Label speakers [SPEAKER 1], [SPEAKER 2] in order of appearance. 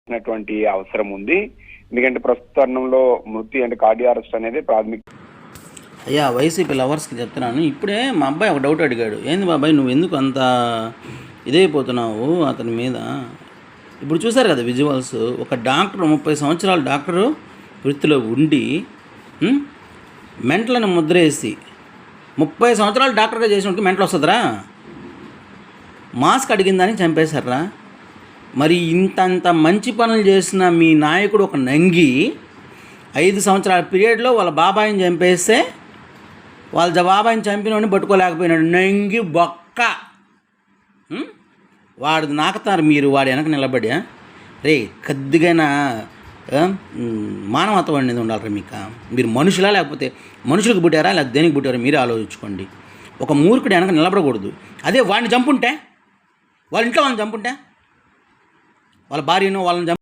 [SPEAKER 1] చేయాల్సినటువంటి అవసరం ఉంది. ఎందుకంటే ప్రస్తుత తరుణంలో మృతి అంటే కార్డియో అరెస్ట్ అనేది ప్రాథమిక.
[SPEAKER 2] అయ్యా వైసీపీ లవర్స్కి చెప్తున్నాను, ఇప్పుడే మా అబ్బాయి ఒక డౌట్ అడిగాడు. ఏంది బాబాయ్ నువ్వు ఎందుకు అంత ఇదైపోతున్నావు అతని మీద? ఇప్పుడు చూసారు కదా విజువల్స్, ఒక డాక్టర్ 30 సంవత్సరాల డాక్టరు వృత్తిలో ఉండి మెంటలను ముద్రేసి 30 సంవత్సరాలు డాక్టర్గా చేసినట్టు మెంటలు వస్తుందిరా. మాస్క్ అడిగిందని చంపేశారా? మరి ఇంతంత మంచి పనులు చేసిన మీ నాయకుడు ఒక నంగి 5 సంవత్సరాల పీరియడ్లో వాళ్ళ బాబాయిని చంపేస్తే వాళ్ళ బాబాయిని చంపినోడిని పట్టుకోలేకపోయినాడు. నంగి బొక్క వాడు నాకుతారు మీరు వాడు వెనక నిలబడి. రే కొద్దిగైనా మానవత్వం అనేది ఉండాలి మీకు. మీరు మనుషులా లేకపోతే మనుషులకు పుట్టారా లేకపోతే దేనికి పుట్టారా మీరే ఆలోచించుకోండి. ఒక మూర్ఖుడు వెనక నిలబడకూడదు. అదే వాడిని చంపుంటే, వాళ్ళ ఇంట్లో వాళ్ళని చంపుంటే, వాళ్ళ భార్యను వాళ్ళని